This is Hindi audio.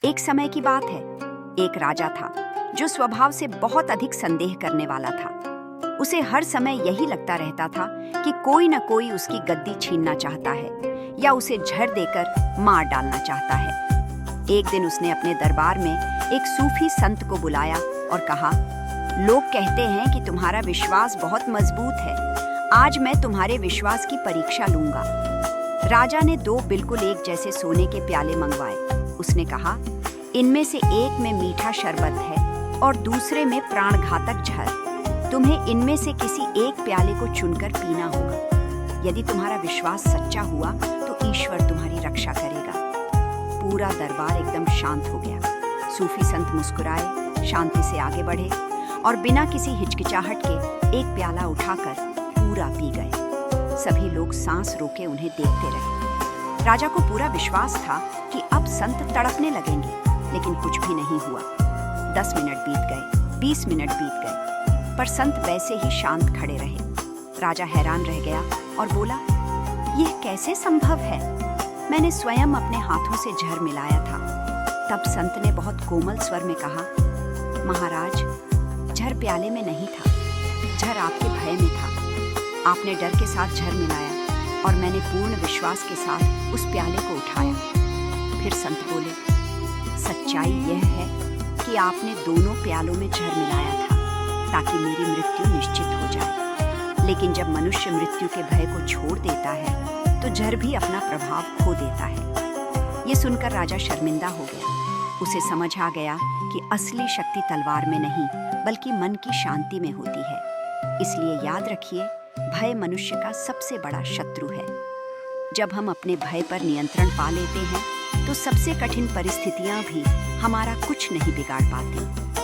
एक समय की बात है। एक राजा था जो स्वभाव से बहुत अधिक संदेह करने वाला था। उसे हर समय यही लगता रहता था कि कोई न कोई उसकी गद्दी छीनना चाहता है या उसे झड़ देकर मार डालना चाहता है। एक दिन उसने अपने दरबार में एक सूफी संत को बुलाया और कहा, लोग कहते हैं कि तुम्हारा विश्वास बहुत मजबूत है। आज मैं तुम्हारे विश्वास की परीक्षा लूंगा। राजा ने दो बिल्कुल एक जैसे सोने के प्याले मंगवाए। उसने कहा, इनमें से एक में मीठा शरबत है और दूसरे में प्राणघातक जहर। तुम्हें इनमें से किसी एक प्याले को चुनकर पीना होगा। यदि तुम्हारा विश्वास सच्चा हुआ तो ईश्वर तुम्हारी रक्षा करेगा। पूरा दरबार एकदम शांत हो गया। सूफी संत मुस्कुराए, शांति से आगे बढ़े और बिना किसी हिचकिचाहट के एक प्याला उठाकर पूरा पी गए। सभी लोग सांस रोके उन्हें देखते रहे। राजा को पूरा विश्वास था कि अब संत तड़पने लगेंगे, लेकिन कुछ भी नहीं हुआ। 10 मिनट बीत गए, 20 मिनट बीत गए, पर संत वैसे ही शांत खड़े रहे। राजा हैरान रह गया और बोला, यह कैसे संभव है? मैंने स्वयं अपने हाथों से जहर मिलाया था। तब संत ने बहुत कोमल स्वर में कहा, महाराज, जहर प्याले में नहीं था, जहर आपके भय में था। आपने डर के साथ जहर मिलाया और मैंने पूर्ण विश्वास के साथ उस प्याले को उठाया। फिर संत बोले, सच्चाई यह है कि आपने दोनों प्यालों में जहर मिलाया था ताकि मेरी मृत्यु निश्चित हो जाए। लेकिन जब मनुष्य मृत्यु के भय को छोड़ देता है तो जहर भी अपना प्रभाव खो देता है। ये सुनकर राजा शर्मिंदा हो गया। उसे समझ आ गया कि असली शक्ति तलवार में नहीं बल्कि मन की शांति में होती है। इसलिए याद रखिए, भय मनुष्य का सबसे बड़ा शत्रु है। जब हम अपने भय पर नियंत्रण पा लेते हैं तो सबसे कठिन परिस्थितियां भी हमारा कुछ नहीं बिगाड़ पाती।